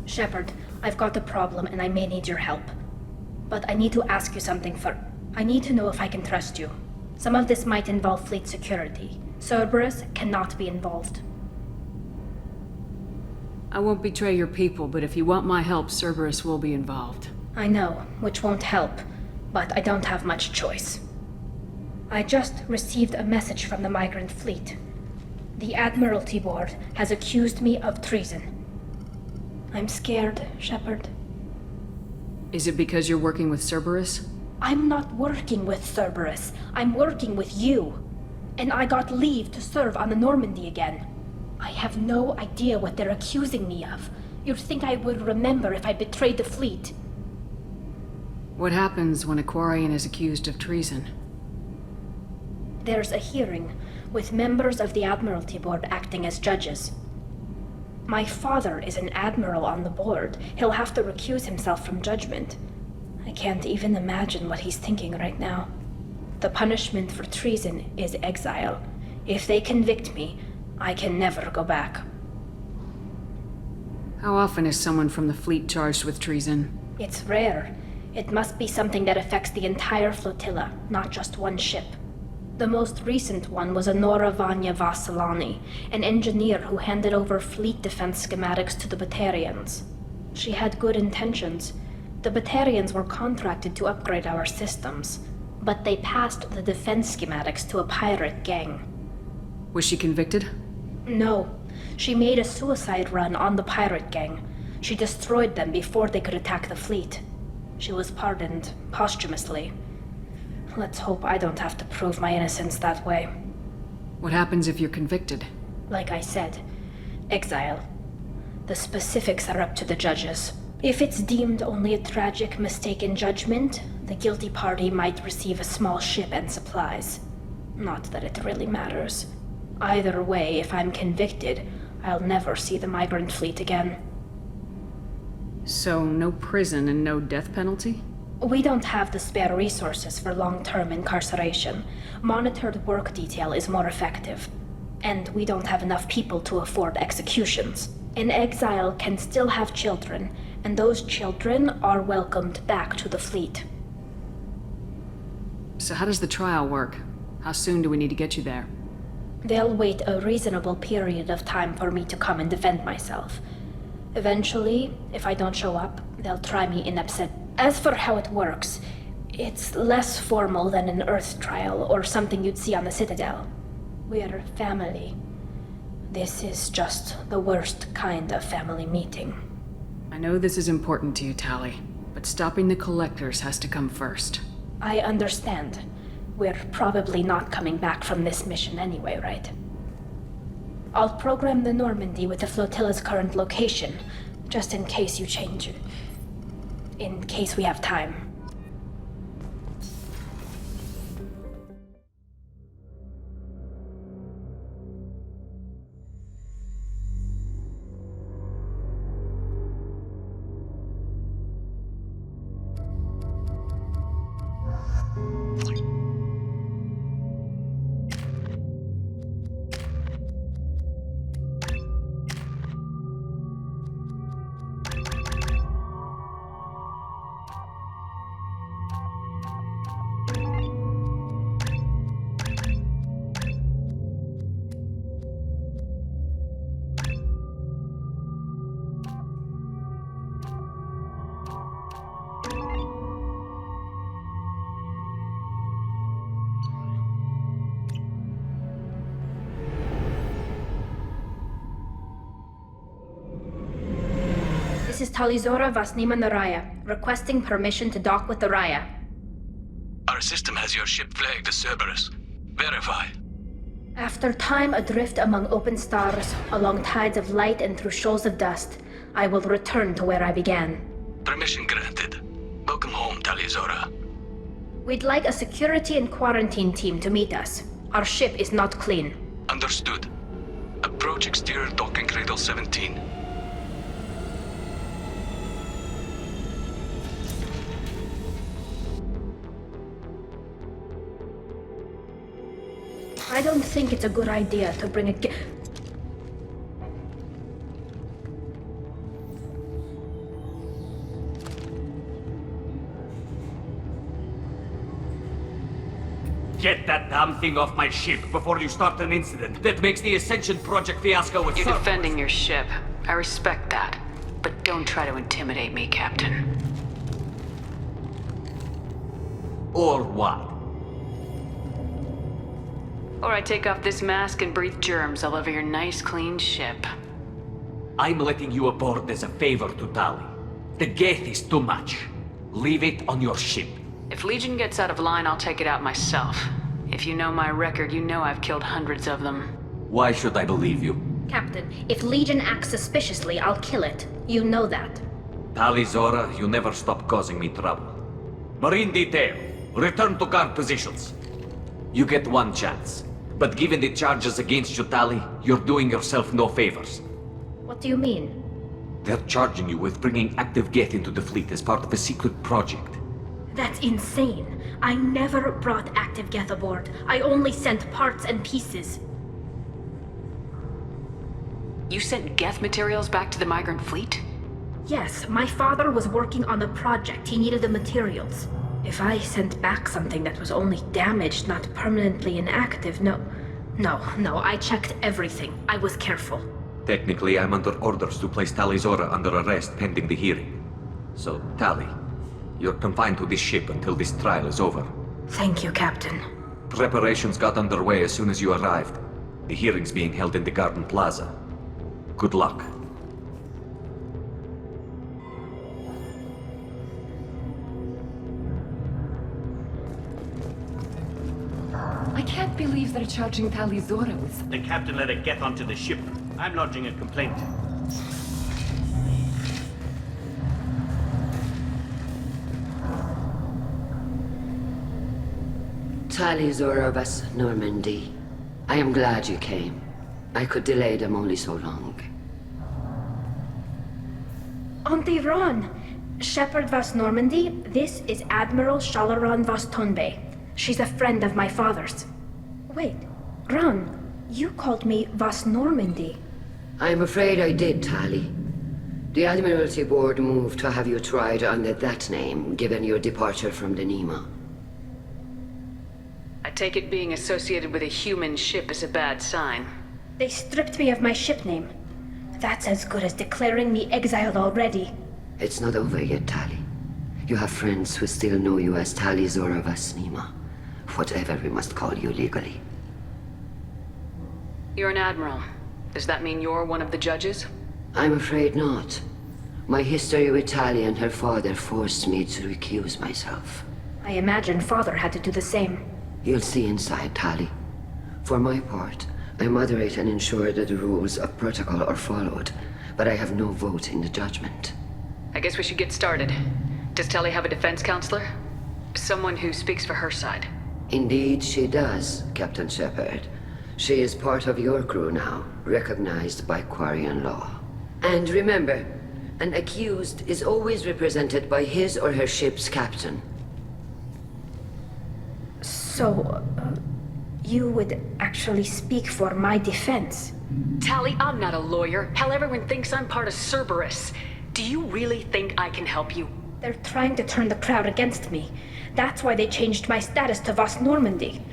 Shepard, I've got a problem and I may need your help. But I need to ask you something first. I need to know if I can trust you. Some of this might involve fleet security. Cerberus cannot be involved. I won't betray your people, but if you want my help, Cerberus will be involved. I know, which won't help, but I don't have much choice. I just received a message from the migrant fleet. The Admiralty Board has accused me of treason. I'm scared, Shepard. Is it because you're working with Cerberus? I'm not working with Cerberus. I'm working with you. And I got leave to serve on the Normandy again. I have no idea what they're accusing me of. You'd think I would remember if I betrayed the fleet. What happens when a Quarian is accused of treason? There's a hearing, with members of the Admiralty Board acting as judges. My father is an admiral on the board. He'll have to recuse himself from judgment. I can't even imagine what he's thinking right now. The punishment for treason is exile. If they convict me, I can never go back. How often is someone from the fleet charged with treason? It's rare. It must be something that affects the entire flotilla, not just one ship. The most recent one was Honora Vanya Vassilani, an engineer who handed over fleet defense schematics to the Batarians. She had good intentions. The Batarians were contracted to upgrade our systems, but they passed the defense schematics to a pirate gang. Was she convicted? No. She made a suicide run on the pirate gang. She destroyed them before they could attack the fleet. She was pardoned posthumously. Let's hope I don't have to prove my innocence that way. What happens if you're convicted? Like I said, exile. The specifics are up to the judges. If it's deemed only a tragic mistake in judgment, the guilty party might receive a small ship and supplies. Not that it really matters. Either way, if I'm convicted, I'll never see the migrant fleet again. So, no prison and no death penalty? We don't have the spare resources for long-term incarceration. Monitored work detail is more effective. And we don't have enough people to afford executions. An exile can still have children, and those children are welcomed back to the fleet. So how does the trial work? How soon do we need to get you there? They'll wait a reasonable period of time for me to come and defend myself. Eventually, if I don't show up, they'll try me in absentia. As for how it works, it's less formal than an Earth trial or something you'd see on the Citadel. We're family. This is just the worst kind of family meeting. I know this is important to you, Tali, but stopping the Collectors has to come first. I understand. We're probably not coming back from this mission anyway, right? I'll program the Normandy with the flotilla's current location, just in case you change it. In case we have time. This is Talizora Vasnima Naraya, requesting permission to dock with the Raya. Our system has your ship flagged as Cerberus. Verify. After time adrift among open stars, along tides of light and through shoals of dust, I will return to where I began. Permission granted. Welcome home, Talizora. We'd like a security and quarantine team to meet us. Our ship is not clean. Understood. Approach exterior docking cradle 17. I don't think it's a good idea to bring a Get that damn thing off my ship before you start an incident that makes the Ascension Project fiasco with You're defending your ship. I respect that. But don't try to intimidate me, Captain. Or what? Or I take off this mask and breathe germs all over your nice, clean ship. I'm letting you aboard as a favor to Tali. The Geth is too much. Leave it on your ship. If Legion gets out of line, I'll take it out myself. If you know my record, you know I've killed hundreds of them. Why should I believe you? Captain, if Legion acts suspiciously, I'll kill it. You know that. Tali Zora, you never stop causing me trouble. Marine detail, return to guard positions. You get one chance. But given the charges against you, Tali, you're doing yourself no favors. What do you mean? They're charging you with bringing active Geth into the fleet as part of a secret project. That's insane. I never brought active Geth aboard. I only sent parts and pieces. You sent Geth materials back to the migrant fleet? Yes, my father was working on a project. He needed the materials. If I sent back something that was only damaged, not permanently inactive, no, I checked everything. I was careful. Technically, I'm under orders to place Tali Zora under arrest pending the hearing. So, Tali, you're confined to this ship until this trial is over. Thank you, Captain. Preparations got underway as soon as you arrived. The hearing's being held in the Garden Plaza. Good luck. I can't believe they're charging Tali Zora with... The captain let it get onto the ship. I'm lodging a complaint. Tali Zora of us, Normandy. I am glad you came. I could delay them only so long. Auntie Ron! Shepard vas Normandy, this is Admiral Shalaran vas Tonbe. She's a friend of my father's. Wait, Ron, you called me vas Normandy. I'm afraid I did, Tali. The Admiralty Board moved to have you tried under that name, given your departure from the Nima. I take it being associated with a human ship is a bad sign. They stripped me of my ship name. That's as good as declaring me exiled already. It's not over yet, Tali. You have friends who still know you as Tali Zora vas Nima. Whatever we must call you legally. You're an admiral. Does that mean you're one of the judges? I'm afraid not. My history with Tali and her father forced me to recuse myself. I imagine father had to do the same. You'll see inside, Tali. For my part, I moderate and ensure that the rules of protocol are followed, but I have no vote in the judgment. I guess we should get started. Does Tali have a defense counselor? Someone who speaks for her side. Indeed she does, Captain Shepard. She is part of your crew now, recognized by Quarian law. And remember, an accused is always represented by his or her ship's captain. So, you would actually speak for my defense? Tali, I'm not a lawyer. Hell, everyone thinks I'm part of Cerberus. Do you really think I can help you? They're trying to turn the crowd against me. That's why they changed my status to Vas Normandy.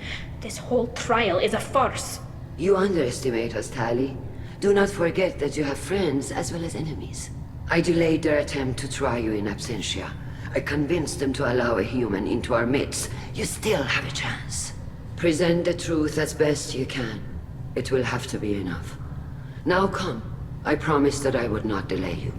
This whole trial is a farce. You underestimate us, Tali. Do not forget that you have friends as well as enemies. I delayed their attempt to try you in absentia. I convinced them to allow a human into our midst. You still have a chance. Present the truth as best you can. It will have to be enough. Now come. I promised that I would not delay you.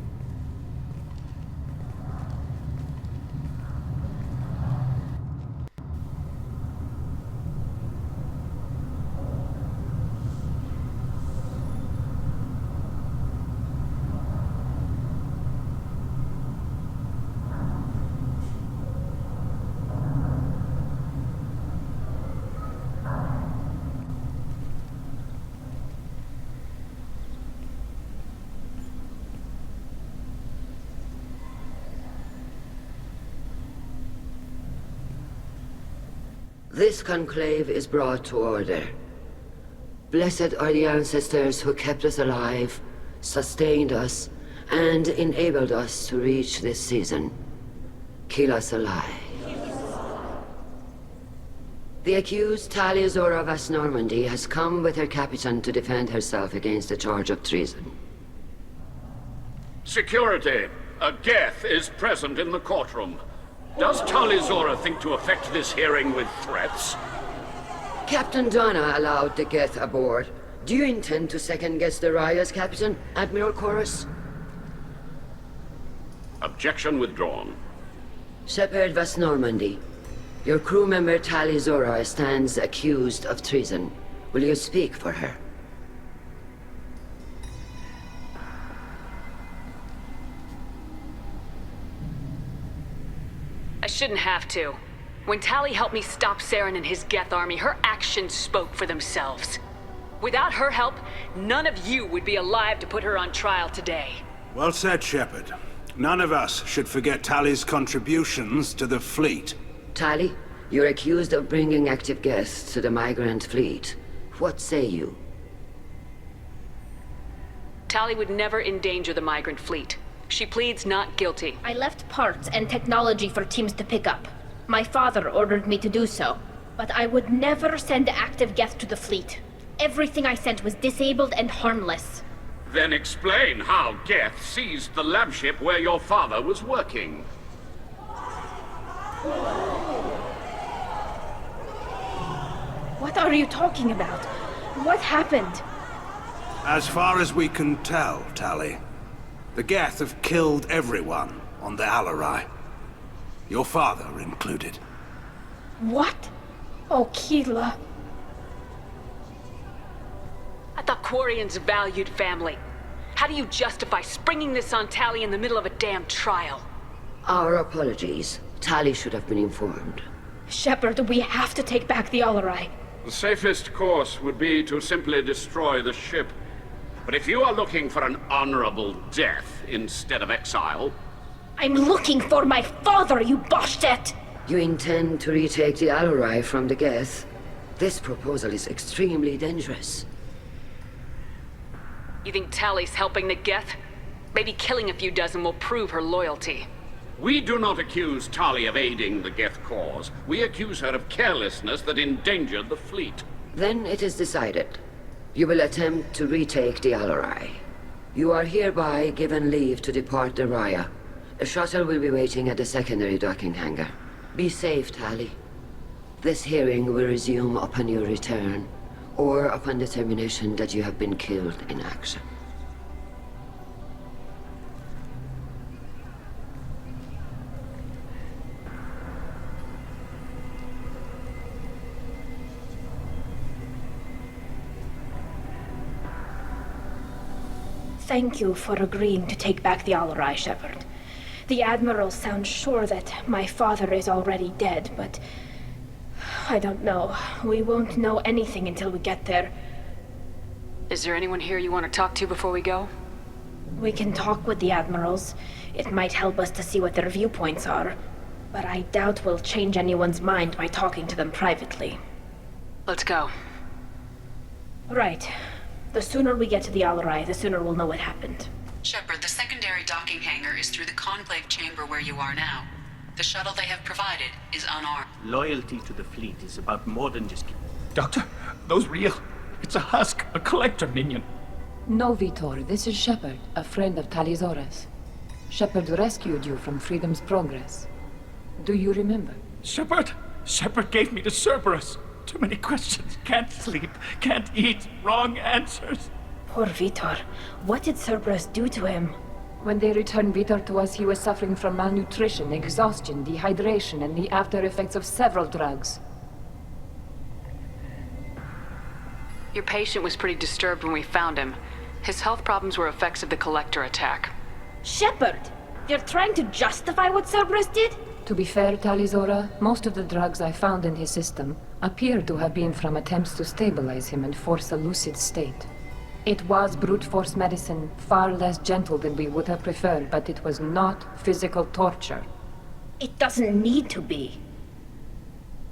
This conclave is brought to order. Blessed are the ancestors who kept us alive, sustained us, and enabled us to reach this season. Keep us alive. The accused, Tali Zora Vas Normandy, has come with her captain to defend herself against a charge of treason. Security! A Geth is present in the courtroom. Does Tali Zora think to effect this hearing with threats? Captain Donna allowed the Geth aboard. Do you intend to second-guess the Raya's captain, Admiral Chorus? Objection withdrawn. Shepard Vas Normandy, your crew member Tali Zora stands accused of treason. Will you speak for her? I shouldn't have to. When Tali helped me stop Saren and his Geth army, her actions spoke for themselves. Without her help, none of you would be alive to put her on trial today. Well said, Shepard. None of us should forget Tali's contributions to the fleet. Tali, you're accused of bringing active Geth to the migrant fleet. What say you? Tali would never endanger the migrant fleet. She pleads not guilty. I left parts and technology for teams to pick up. My father ordered me to do so, but I would never send active Geth to the fleet. Everything I sent was disabled and harmless. Then explain how Geth seized the lab ship where your father was working. What are you talking about? What happened? As far as we can tell, Tali, the Geth have killed everyone on the Alarai. Your father included. What? Oh, Keela. I thought Quarians valued family. How do you justify springing this on Tali in the middle of a damn trial? Our apologies. Tali should have been informed. Shepard, we have to take back the Alarai. The safest course would be to simply destroy the ship. But if you are looking for an honorable death instead of exile... I'm looking for my father, you bastet! You intend to retake the Alarai from the Geth? This proposal is extremely dangerous. You think Tali's helping the Geth? Maybe killing a few dozen will prove her loyalty. We do not accuse Tali of aiding the Geth cause. We accuse her of carelessness that endangered the fleet. Then it is decided. You will attempt to retake the Alarai. You are hereby given leave to depart the Raya. A shuttle will be waiting at the secondary docking hangar. Be safe, Tali. This hearing will resume upon your return, or upon determination that you have been killed in action. Thank you for agreeing to take back the Alarai, Shepard. The Admiral sounds sure that my father is already dead, but... I don't know. We won't know anything until we get there. Is there anyone here you want to talk to before we go? We can talk with the Admirals. It might help us to see what their viewpoints are. But I doubt we'll change anyone's mind by talking to them privately. Let's go. Right. The sooner we get to the Alarai, the sooner we'll know what happened. Shepard, the secondary docking hangar is through the conclave chamber where you are now. The shuttle they have provided is unarmed. Loyalty to the fleet is about more than just... Doctor, those real. It's a husk, a collector minion. No, Vitor, this is Shepard, a friend of Tali Zora's. Shepard rescued you from Freedom's Progress. Do you remember? Shepard gave me the Cerberus. Too many questions. Can't sleep, can't eat, wrong answers. Poor Vitor. What did Cerberus do to him? When they returned Vitor to us, he was suffering from malnutrition, exhaustion, dehydration, and the after effects of several drugs. Your patient was pretty disturbed when we found him. His health problems were effects of the Collector attack. Shepard! You're trying to justify what Cerberus did? To be fair, Tali Zora, most of the drugs I found in his system appear to have been from attempts to stabilize him and force a lucid state. It was brute force medicine, far less gentle than we would have preferred, but it was not physical torture. It doesn't need to be.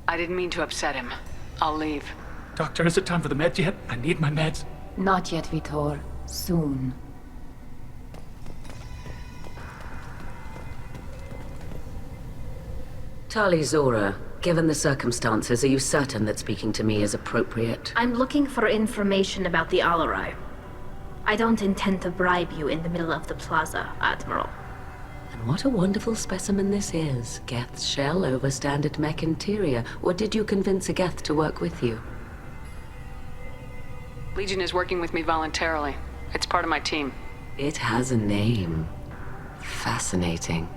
I didn't mean to upset him. I'll leave. Doctor, is it time for the meds yet? I need my meds. Not yet, Vitor. Soon. Tali Zora, Given the circumstances, are you certain that speaking to me is appropriate? I'm looking for information about the Alarai. I don't intend to bribe you in the middle of the plaza, Admiral. And what a wonderful specimen this is. Geth's shell over standard mech interior. Or did you convince a Geth to work with you? Legion is working with me voluntarily. It's part of my team. It has a name. Fascinating.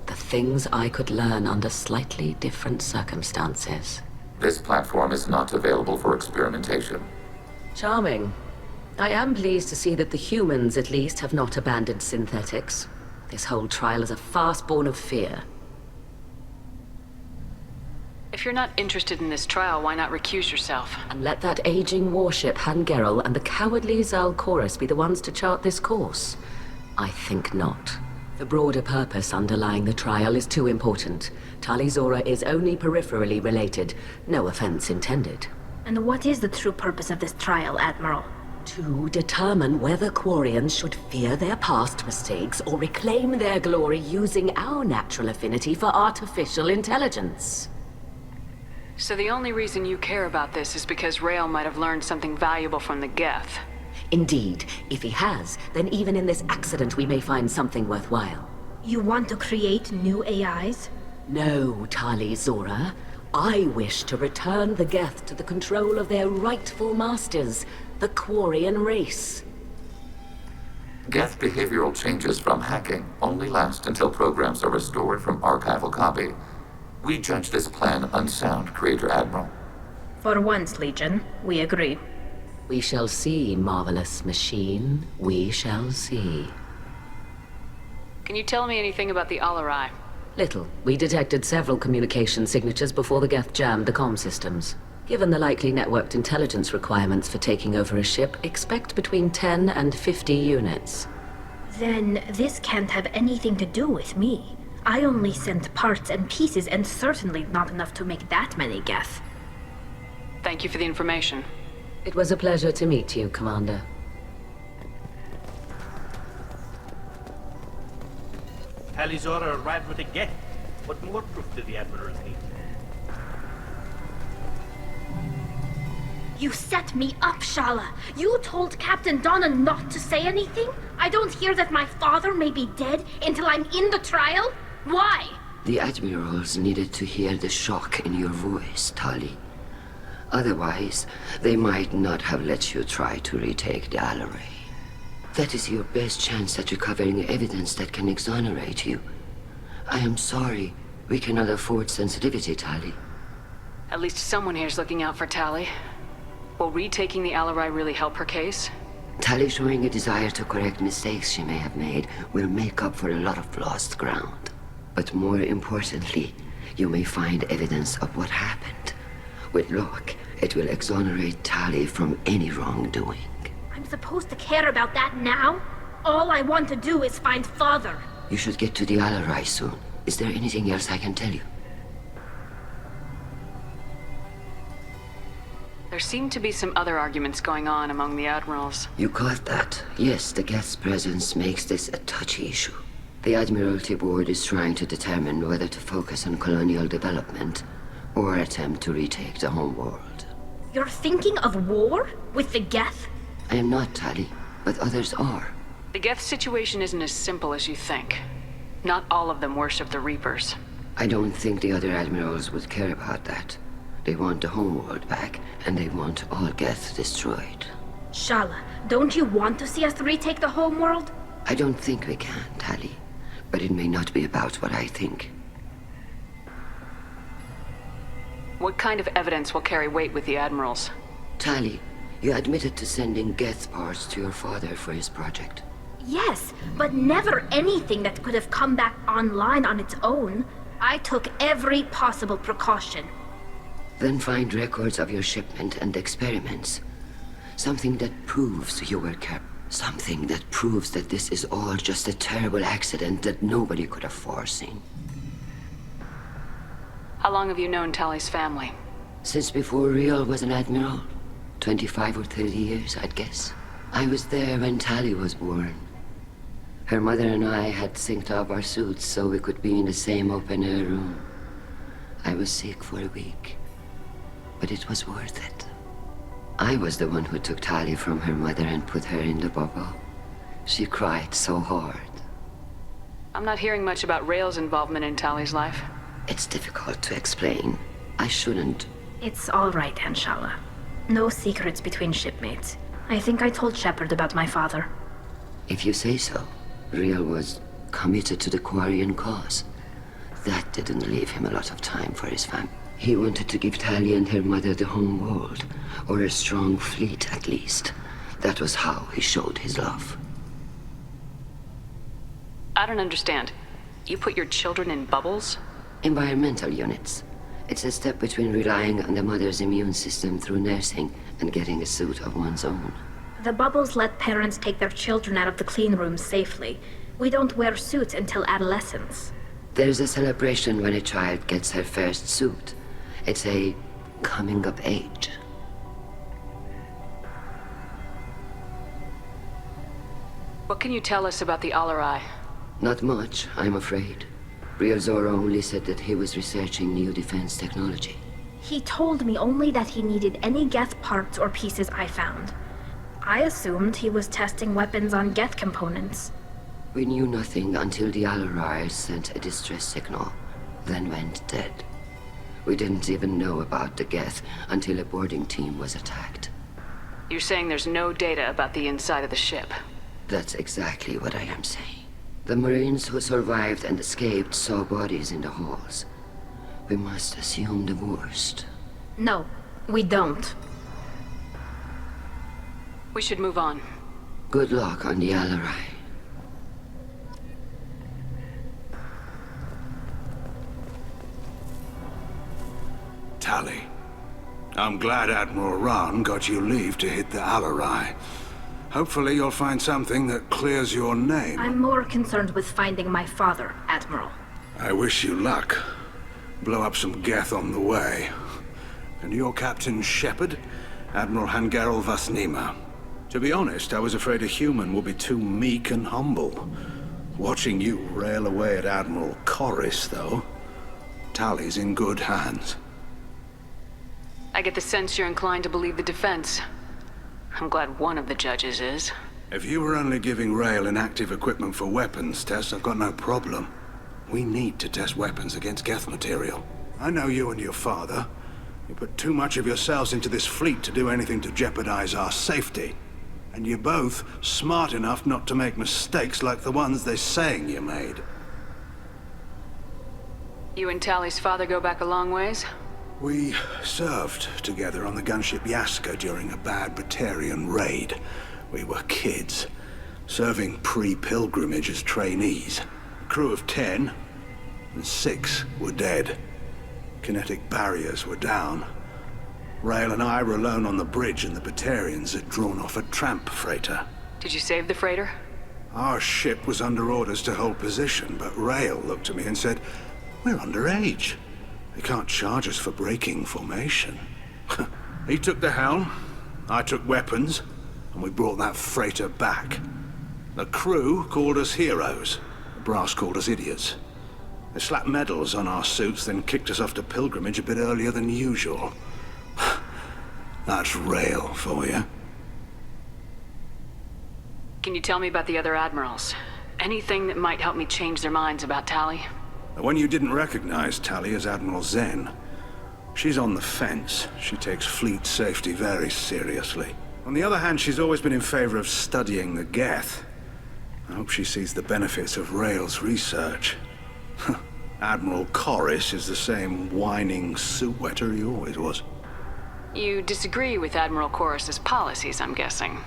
The things I could learn under slightly different circumstances. This platform is not available for experimentation. Charming. I am pleased to see that the humans, at least, have not abandoned synthetics. This whole trial is a farce born of fear. If you're not interested in this trial, why not recuse yourself? And let that aging warship Hangerel and the cowardly Zal Chorus be the ones to chart this course? I think not. The broader purpose underlying the trial is too important. Tali Zora is only peripherally related. No offense intended. And what is the true purpose of this trial, Admiral? To determine whether Quarians should fear their past mistakes or reclaim their glory using our natural affinity for artificial intelligence. So the only reason you care about this is because Rael might have learned something valuable from the Geth. Indeed. If he has, then even in this accident we may find something worthwhile. You want to create new AIs? No, Tali Zora. I wish to return the Geth to the control of their rightful masters, the Quarian race. Geth behavioral changes from hacking only last until programs are restored from archival copy. We judge this plan unsound, Creator Admiral. For once, Legion, we agree. We shall see, marvelous machine. We shall see. Can you tell me anything about the Alarai? Little. We detected several communication signatures before the Geth jammed the comm systems. Given the likely networked intelligence requirements for taking over a ship, expect between 10 and 50 units. Then this can't have anything to do with me. I only sent parts and pieces, and certainly not enough to make that many Geth. Thank you for the information. It was a pleasure to meet you, Commander. Tali Zora arrived with a Geth. What more proof did the Admiral need? You set me up, Shala. You told Captain Donna not to say anything? I don't hear that my father may be dead until I'm in the trial? Why? The Admirals needed to hear the shock in your voice, Tali. Otherwise, they might not have let you try to retake the Alarai. That is your best chance at recovering evidence that can exonerate you. I am sorry. We cannot afford sensitivity, Tali. At least someone here's looking out for Tali. Will retaking the Alarai really help her case? Tali showing a desire to correct mistakes she may have made will make up for a lot of lost ground. But more importantly, you may find evidence of what happened. With luck, it will exonerate Tali from any wrongdoing. I'm supposed to care about that now? All I want to do is find Father. You should get to the Alarai soon. Is there anything else I can tell you? There seem to be some other arguments going on among the admirals. You caught that. Yes, the Geth's presence makes this a touchy issue. The Admiralty Board is trying to determine whether to focus on colonial development or attempt to retake the homeworld. You're thinking of war? With the Geth? I am not, Tali, but others are. The Geth situation isn't as simple as you think. Not all of them worship the Reapers. I don't think the other admirals would care about that. They want the homeworld back, and they want all Geth destroyed. Shala, don't you want to see us retake the homeworld? I don't think we can, Tali. But it may not be about what I think. What kind of evidence will carry weight with the admirals? Tali, you admitted to sending Geth parts to your father for his project. Yes, but never anything that could have come back online on its own. I took every possible precaution. Then find records of your shipment and experiments. Something that proves you were kept. Something that proves that this is all just a terrible accident that nobody could have foreseen. How long have you known Tali's family? Since before Riel was an admiral. 25 or 30 years, I'd guess. I was there when Tali was born. Her mother and I had synced up our suits so we could be in the same open-air room. I was sick for a week, but it was worth it. I was the one who took Tali from her mother and put her in the bubble. She cried so hard. I'm not hearing much about Rael's involvement in Tali's life. It's difficult to explain. I shouldn't. It's all right, Anshala. No secrets between shipmates. I think I told Shepard about my father. If you say so. Rael was committed to the Quarian cause. That didn't leave him a lot of time for his family. He wanted to give Tali and her mother the home world, or a strong fleet at least. That was how he showed his love. I don't understand. You put your children in bubbles? Environmental units. It's a step between relying on the mother's immune system through nursing and getting a suit of one's own. The bubbles let parents take their children out of the clean rooms safely. We don't wear suits until adolescence. There's a celebration when a child gets her first suit. It's a coming of age. What can you tell us about the Alarai? Not much, I'm afraid. Real Zora only said that he was researching new defense technology. He told me only that he needed any Geth parts or pieces I found. I assumed he was testing weapons on Geth components. We knew nothing until the Alarai sent a distress signal, then went dead. We didn't even know about the Geth until a boarding team was attacked. You're saying there's no data about the inside of the ship? That's exactly what I am saying. The Marines who survived and escaped saw bodies in the halls. We must assume the worst. No, we don't. We should move on. Good luck on the Alarai. Tali, I'm glad Admiral Rahn got you leave to hit the Alarai. Hopefully you'll find something that clears your name. I'm more concerned with finding my father, Admiral. I wish you luck. Blow up some Geth on the way. And your Captain Shepard? Admiral Hangarel Vasnima. To be honest, I was afraid a human would be too meek and humble. Watching you rail away at Admiral Colonist, though. Tali's in good hands. I get the sense you're inclined to believe the defense. I'm glad one of the judges is. If you were only giving Rael inactive equipment for weapons tests, I've got no problem. We need to test weapons against Geth material. I know you and your father. You put too much of yourselves into this fleet to do anything to jeopardize our safety. And you're both smart enough not to make mistakes like the ones they're saying you made. You and Tali's father go back a long ways? We served together on the gunship Yaska during a bad Batarian raid. We were kids, serving pre-pilgrimage as trainees. A crew of 10, and 6 were dead. Kinetic barriers were down. Rael and I were alone on the bridge, and the Batarians had drawn off a tramp freighter. Did you save the freighter? Our ship was under orders to hold position, but Rael looked at me and said, "We're underage. They can't charge us for breaking formation." He took the helm, I took weapons, and we brought that freighter back. The crew called us heroes. The brass called us idiots. They slapped medals on our suits, then kicked us off to pilgrimage a bit earlier than usual. That's Rael for you. Can you tell me about the other admirals? Anything that might help me change their minds about Tali? The one you didn't recognize, Tali, is Admiral Zen. She's on the fence. She takes fleet safety very seriously. On the other hand, she's always been in favor of studying the Geth. I hope she sees the benefits of Rael's research. Admiral Colonist is the same whining suit wetter he always was. You disagree with Admiral Chorus's policies, I'm guessing.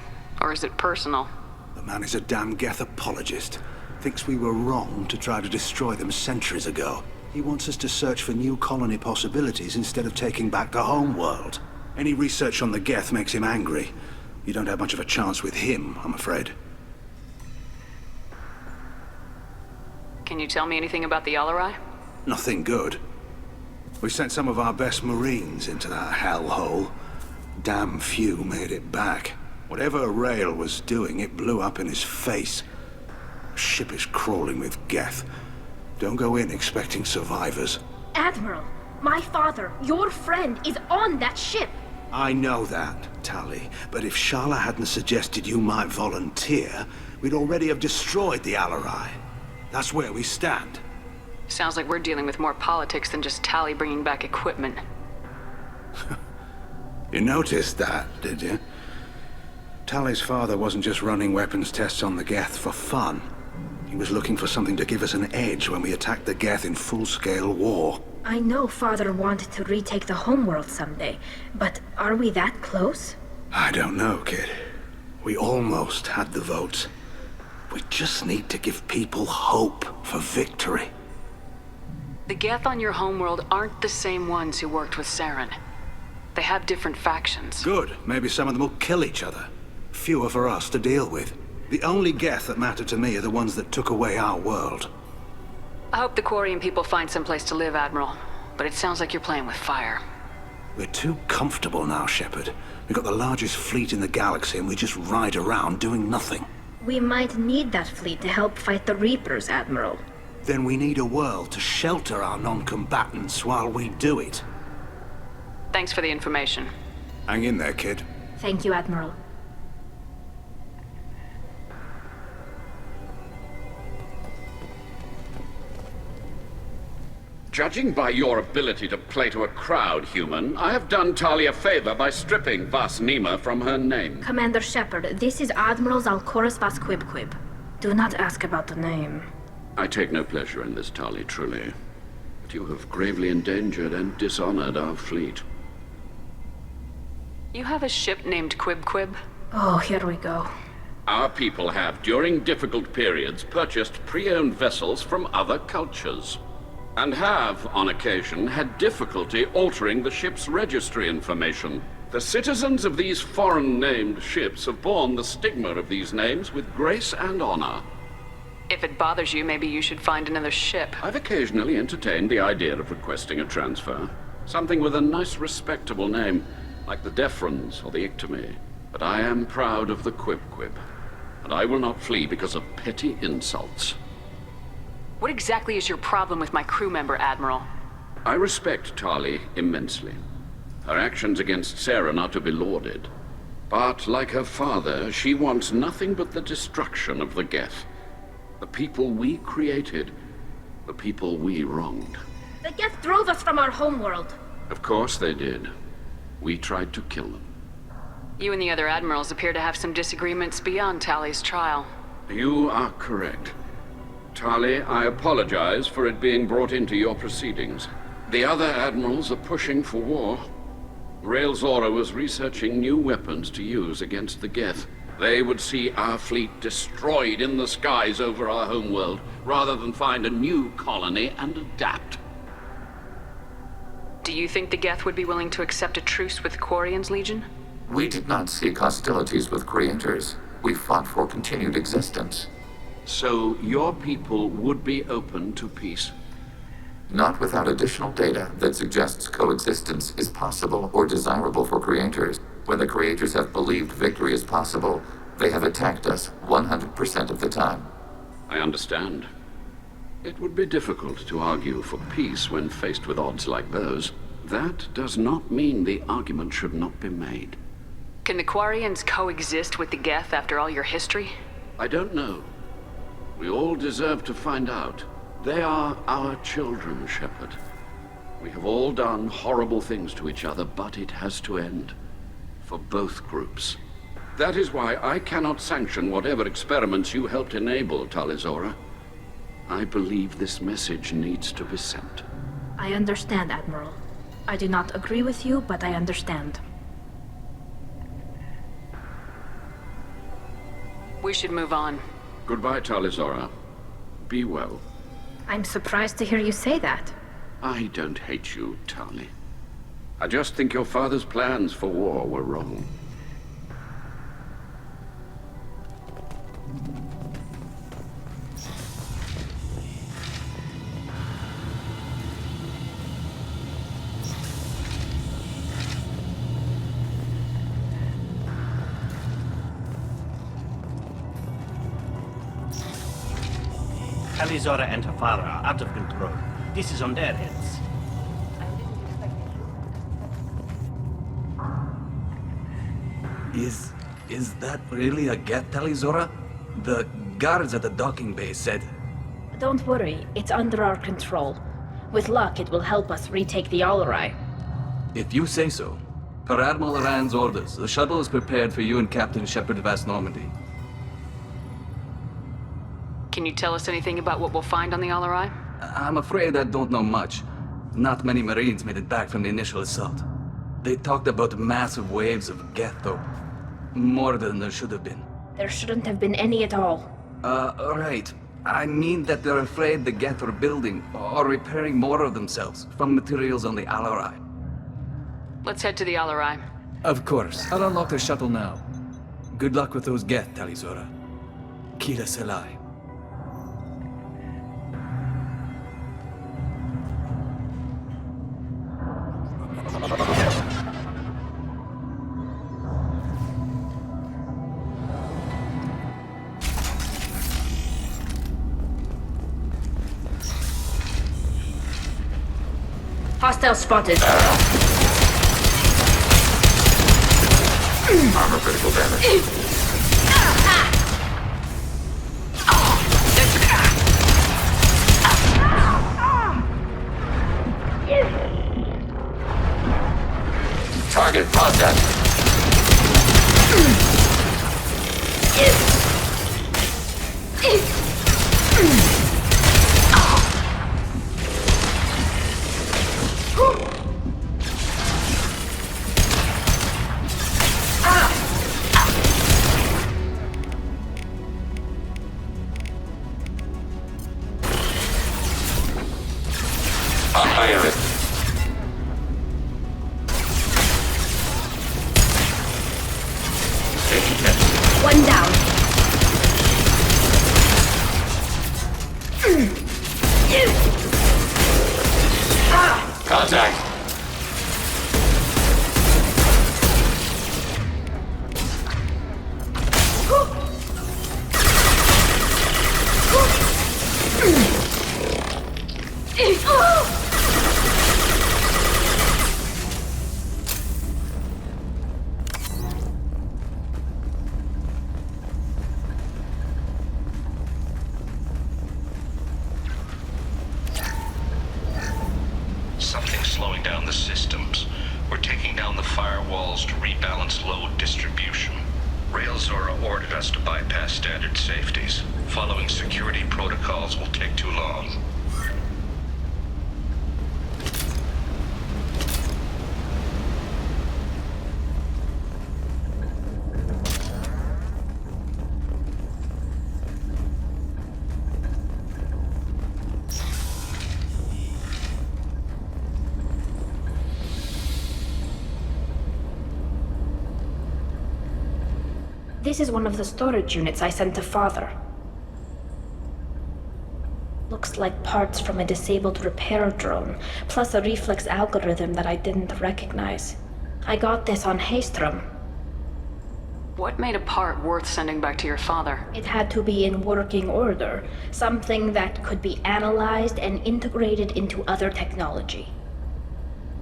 Or is it personal? The man is a damn Geth apologist. Thinks we were wrong to try to destroy them centuries ago. He wants us to search for new colony possibilities instead of taking back the home world. Any research on the Geth makes him angry. You don't have much of a chance with him, I'm afraid. Can you tell me anything about the Alarai? Nothing good. We sent some of our best Marines into that hellhole. Damn few made it back. Whatever Rael was doing, it blew up in his face. The ship is crawling with Geth. Don't go in expecting survivors. Admiral, My father, your friend, is on that ship. I know that, Tali, but if Shala hadn't suggested you might volunteer, we'd already have destroyed the Alarai. That's where we stand. Sounds like we're dealing with more politics than just Tali bringing back equipment. You noticed that, did you? Tali's father wasn't just running weapons tests on the Geth for fun. He was looking for something to give us an edge when we attacked the Geth in full-scale war. I know Father wanted to retake the homeworld someday, but are we that close? I don't know, kid. We almost had the votes. We just need to give people hope for victory. The Geth on your homeworld aren't the same ones who worked with Saren. They have different factions. Good. Maybe some of them will kill each other. Fewer for us to deal with. The only Geth that matter to me are the ones that took away our world. I hope the Quarian people find someplace to live, Admiral. But it sounds like you're playing with fire. We're too comfortable now, Shepard. We've got the largest fleet in the galaxy and we just ride around doing nothing. We might need that fleet to help fight the Reapers, Admiral. Then we need a world to shelter our non-combatants while we do it. Thanks for the information. Hang in there, kid. Thank you, Admiral. Judging by your ability to play to a crowd, human, I have done Tali a favor by stripping Vas Nima from her name. Commander Shepard, this is Admiral Zalkoris Vas Quibquib. Do not ask about the name. I take no pleasure in this, Tali, truly. But you have gravely endangered and dishonored our fleet. You have a ship named Quibquib? Oh, here we go. Our people have, during difficult periods, purchased pre-owned vessels from other cultures. And have, on occasion, had difficulty altering the ship's registry information. The citizens of these foreign-named ships have borne the stigma of these names with grace and honor. If it bothers you, maybe you should find another ship. I've occasionally entertained the idea of requesting a transfer. Something with a nice, respectable name, like the Defrons or the Ictomy. But I am proud of the Quibquib, and I will not flee because of petty insults. What exactly is your problem with my crew member, Admiral? I respect Tali immensely. Her actions against Saren are to be lauded. But, like her father, she wants nothing but the destruction of the Geth. The people we created. The people we wronged. The Geth drove us from our homeworld. Of course they did. We tried to kill them. You and the other admirals appear to have some disagreements beyond Tali's trial. You are correct. Tali, I apologize for it being brought into your proceedings. The other admirals are pushing for war. Rael Zora was researching new weapons to use against the Geth. They would see our fleet destroyed in the skies over our homeworld, rather than find a new colony and adapt. Do you think the Geth would be willing to accept a truce with Quarian's Legion? We did not seek hostilities with creators. We fought for continued existence. So your people would be open to peace? Not without additional data that suggests coexistence is possible or desirable for creators. When the creators have believed victory is possible, they have attacked us 100% of the time. I understand. It would be difficult to argue for peace when faced with odds like those. That does not mean the argument should not be made. Can the Quarians coexist with the Geth after all your history? I don't know. We all deserve to find out. They are our children, Shepard. We have all done horrible things to each other, but it has to end. For both groups. That is why I cannot sanction whatever experiments you helped enable, Tali Zora. I believe this message needs to be sent. I understand, Admiral. I do not agree with you, but I understand. We should move on. Goodbye, Tali Zora. Be well. I'm surprised to hear you say that. I don't hate you, Tali. I just think your father's plans for war were wrong. Tali Zora and her father are out of control. This is on their heads. Is that really a Geth, Tali Zora? The guards at the docking bay said... Don't worry, it's under our control. With luck, it will help us retake the Alarai. If you say so. Per Admiral Rand's orders, the shuttle is prepared for you and Captain Shepard of Vast Normandy. Can you tell us anything about what we'll find on the Alarai? I'm afraid I don't know much. Not many Marines made it back from the initial assault. They talked about massive waves of Geth, though. More than there should have been. There shouldn't have been any at all. Right. I mean that they're afraid the Geth are building or repairing more of themselves from materials on the Alarai. Let's head to the Alarai. Of course. I'll unlock the shuttle now. Good luck with those Geth, Tali Zora. Kila Selai. Hostile spotted. Armor critical damage. Target contact. One down. Contact. Something's slowing down the systems. We're taking down the firewalls to rebalance load distribution. Rail Zora ordered us to bypass standard safeties. Following security protocols will take too long. This is one of the storage units I sent to Father. Looks like parts from a disabled repair drone, plus a reflex algorithm that I didn't recognize. I got this on Haystrom. What made a part worth sending back to your father? It had to be in working order, something that could be analyzed and integrated into other technology.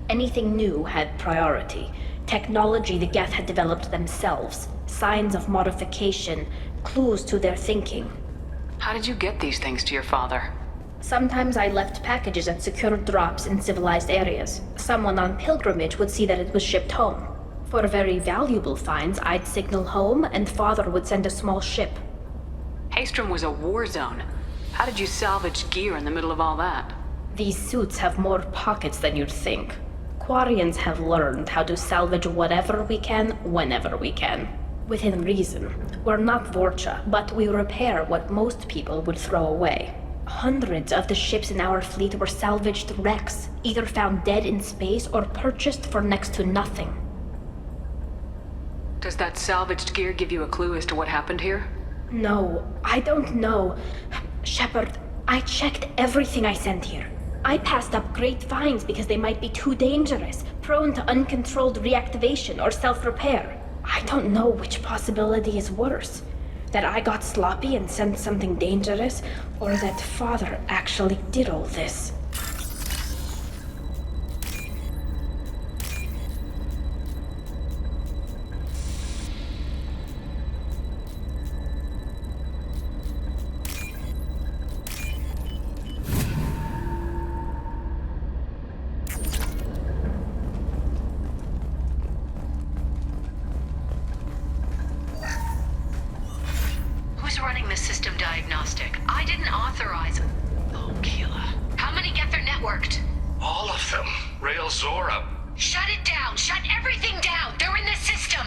Anything new had priority. Technology the Geth had developed themselves, signs of modification, clues to their thinking. How did you get these things to your father? Sometimes I left packages at secured drops in civilized areas. Someone on pilgrimage would see that it was shipped home. For very valuable finds, I'd signal home and Father would send a small ship. Haystrom was a war zone. How did you salvage gear in the middle of all that? These suits have more pockets than you'd think. Quarians have learned how to salvage whatever we can, whenever we can. Within reason. We're not Vorcha, but we repair what most people would throw away. Hundreds of the ships in our fleet were salvaged wrecks, either found dead in space or purchased for next to nothing. Does that salvaged gear give you a clue as to what happened here? No, I don't know. Shepard, I checked everything I sent here. I passed up great finds because they might be too dangerous, prone to uncontrolled reactivation or self-repair. I don't know which possibility is worse. That I got sloppy and sent something dangerous, or that Father actually did all this. worked. All of them. Rail Zora. Shut it down! Shut everything down! They're in the system!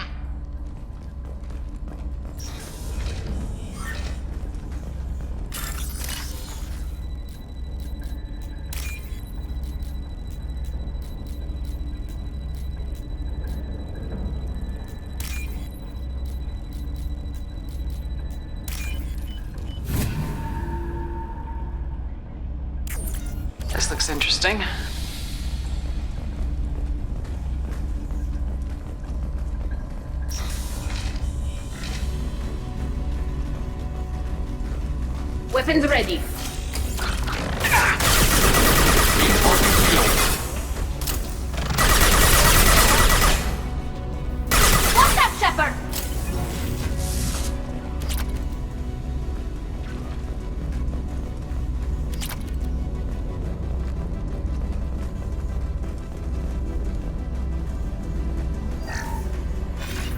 This looks interesting. Weapons ready. What's up, Shepard?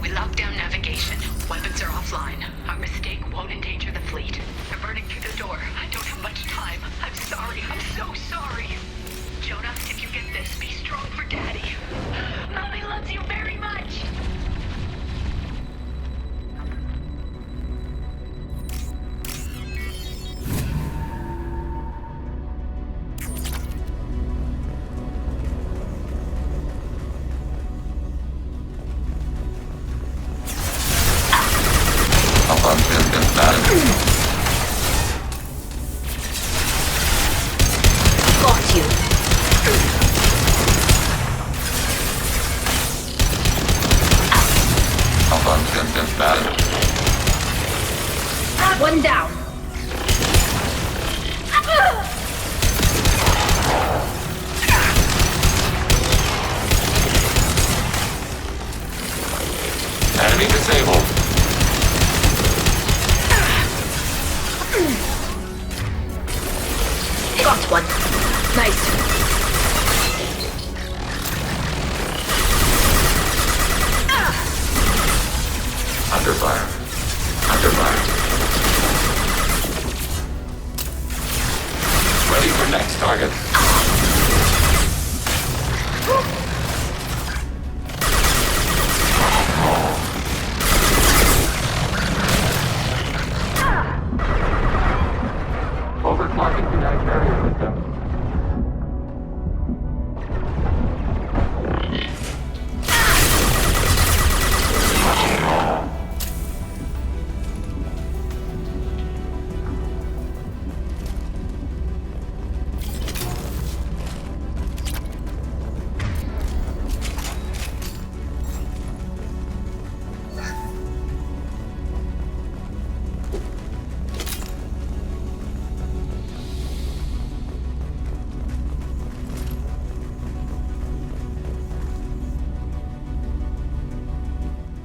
We locked down navigation. Weapons are offline. Our mistake won't endanger the fleet. They're burning through the door. I don't have much time. I'm sorry. I'm so sorry. Jonah, if you get this, be strong for Daddy. Mommy loves you very much. Got you. One down. Enemy disabled. Got one. Nice. Under fire. Under fire. Ready for next target. Overclocking kinetic barrier system.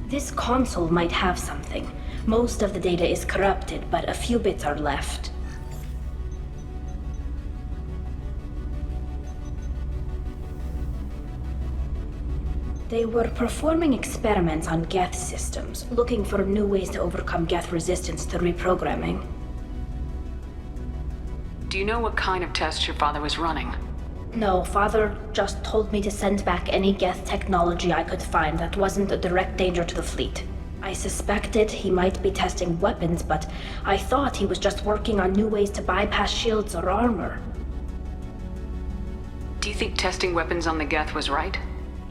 This console might have something. Most of the data is corrupted, but a few bits are left. They were performing experiments on Geth systems, looking for new ways to overcome Geth resistance to reprogramming. Do you know what kind of tests your father was running? No, Father just told me to send back any Geth technology I could find that wasn't a direct danger to the fleet. I suspected he might be testing weapons, but I thought he was just working on new ways to bypass shields or armor. Do you think testing weapons on the Geth was right?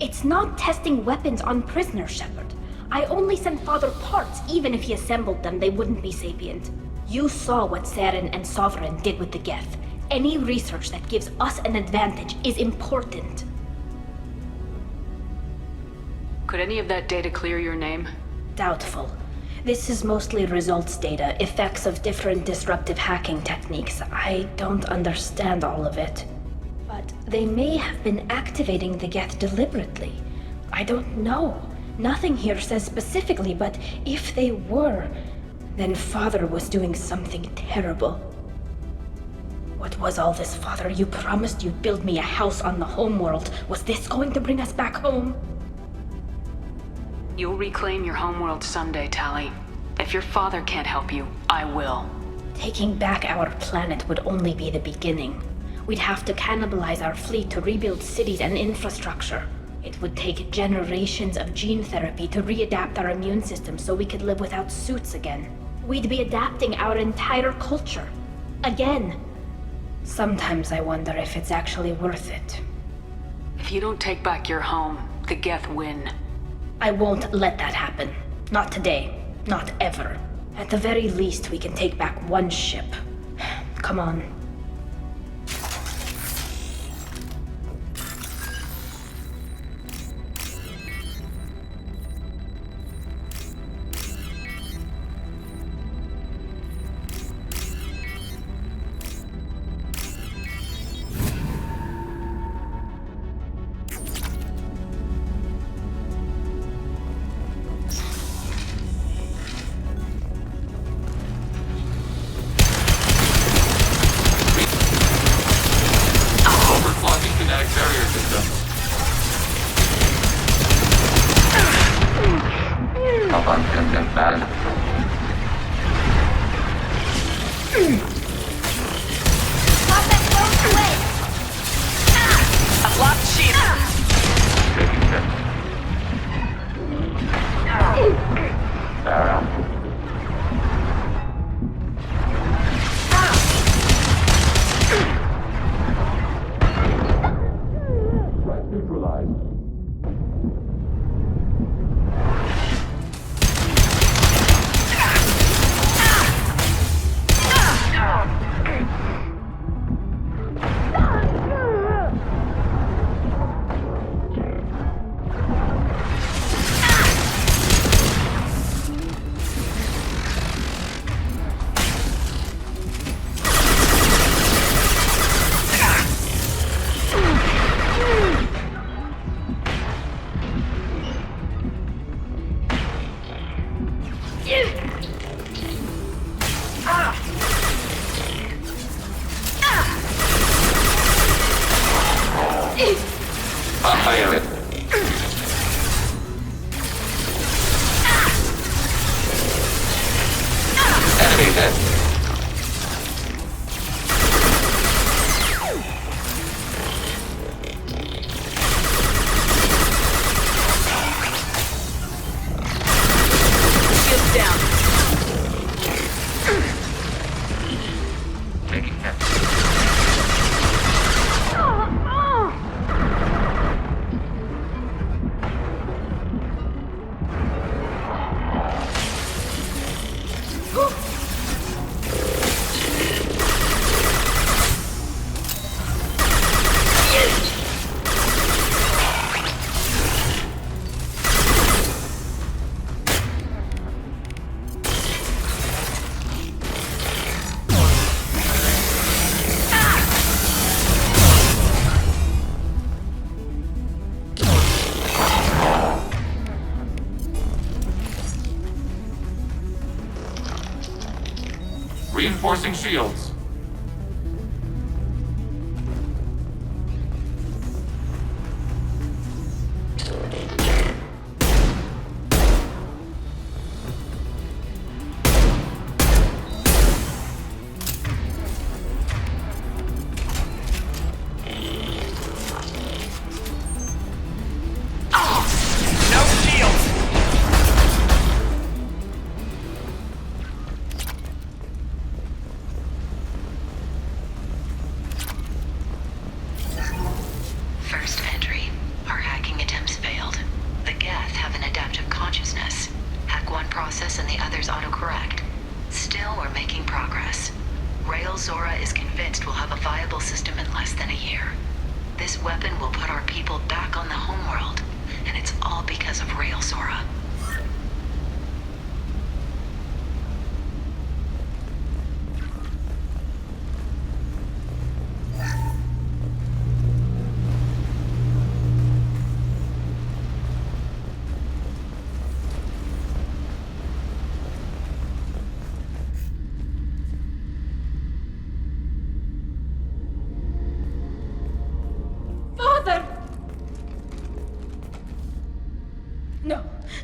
It's not testing weapons on prisoners, Shepard. I only sent Father parts. Even if he assembled them, they wouldn't be sapient. You saw what Saren and Sovereign did with the Geth. Any research that gives us an advantage is important. Could any of that data clear your name? Doubtful. This is mostly results data, effects of different disruptive hacking techniques. I don't understand all of it. But they may have been activating the Geth deliberately. I don't know. Nothing here says specifically, but if they were, then Father was doing something terrible. What was all this, Father? You promised you'd build me a house on the homeworld. Was this going to bring us back home? You'll reclaim your homeworld someday, Tali. If your father can't help you, I will. Taking back our planet would only be the beginning. We'd have to cannibalize our fleet to rebuild cities and infrastructure. It would take generations of gene therapy to readapt our immune system so we could live without suits again. We'd be adapting our entire culture. Again. Sometimes I wonder if it's actually worth it. If you don't take back your home, the Geth win. I won't let that happen. Not today. Not ever. At the very least, we can take back one ship. Come on. Reinforcing shields.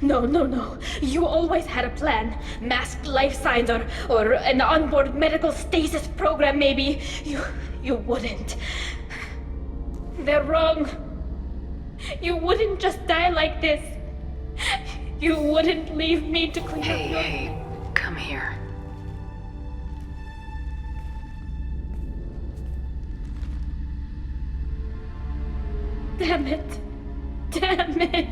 No. You always had a plan. Masked life signs or an onboard medical stasis program maybe. You wouldn't. They're wrong. You wouldn't just die like this. You wouldn't leave me to clean up your... Hey, come here. Damn it. Damn it.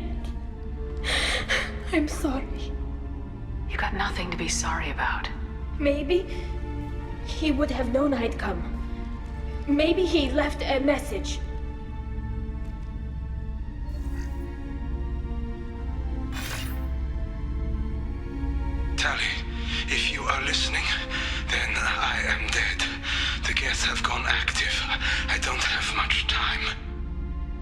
I'm sorry. You got nothing to be sorry about. Maybe he would have known I'd come. Maybe he left a message. Tali, if you are listening, then I am dead. The Geth have gone active. I don't have much time.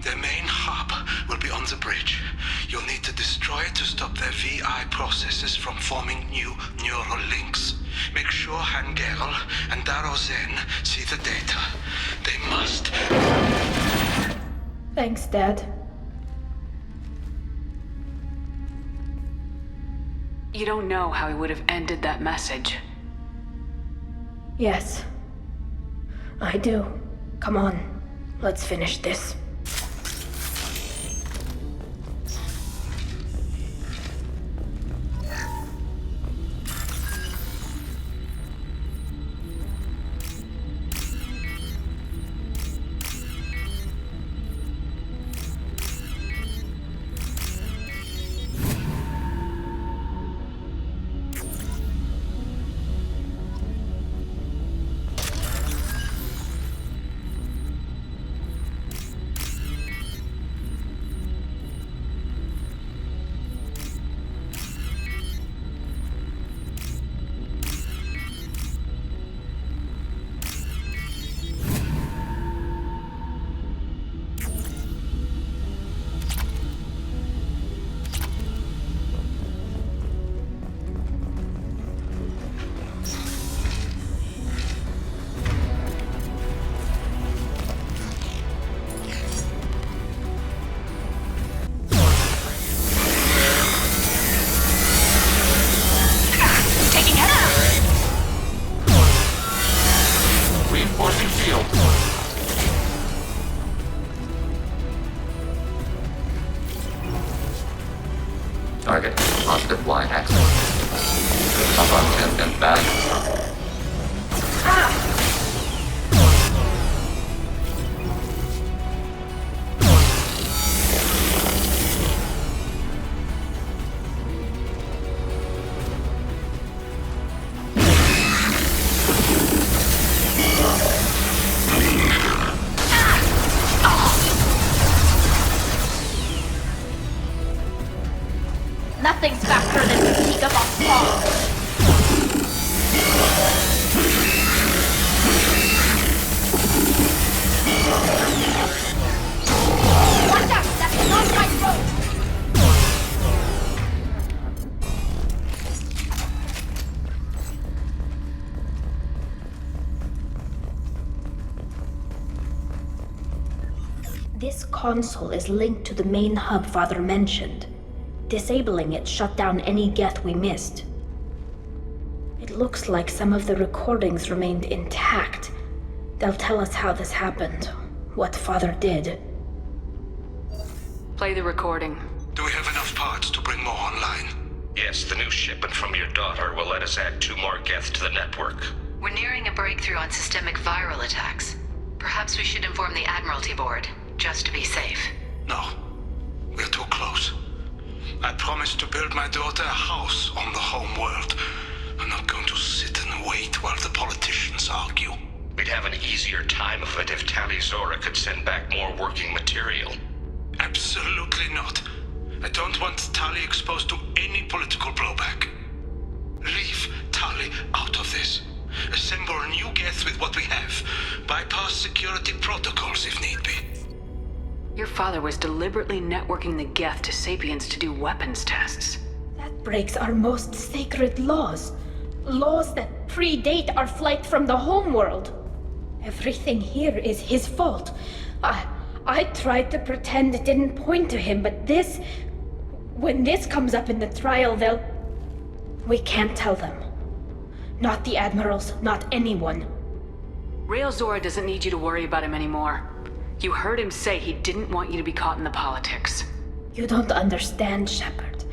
Their main hub will be on the bridge. You'll need to destroy it to stop their VI processes from forming new neural links. Make sure Hangerel and Darozen see the data. They must. Thanks, Dad. You don't know how he would have ended that message. Yes. I do. Come on. Let's finish this. Target, positive Y-axis. Up on 10 and back. Nothing's faster than fatigue of our fall. Watch out! That's not my road! This console is linked to the main hub Father mentioned. Disabling it shut down any Geth we missed. It looks like some of the recordings remained intact. They'll tell us how this happened, what Father did. Play the recording. Do we have enough parts to bring more online? Yes, the new shipment from your daughter will let us add 2 more Geth to the network. We're nearing a breakthrough on systemic viral attacks. Perhaps we should inform the Admiralty Board, just to be safe. No. We're too close. I promised to build my daughter a house on the home world. I'm not going to sit and wait while the politicians argue. We'd have an easier time of it if Tali Zora could send back more working material. Absolutely not. I don't want Tali exposed to any political blowback. Leave Tali out of this. Assemble new Geth with what we have. Bypass security protocols if need be. Your father was deliberately networking the Geth to Sapiens to do weapons tests. That breaks our most sacred laws. Laws that predate our flight from the homeworld. Everything here is his fault. I tried to pretend it didn't point to him, but this... When this comes up in the trial, they'll... We can't tell them. Not the admirals, not anyone. Rail Zora doesn't need you to worry about him anymore. You heard him say he didn't want you to be caught in the politics. You don't understand, Shepard.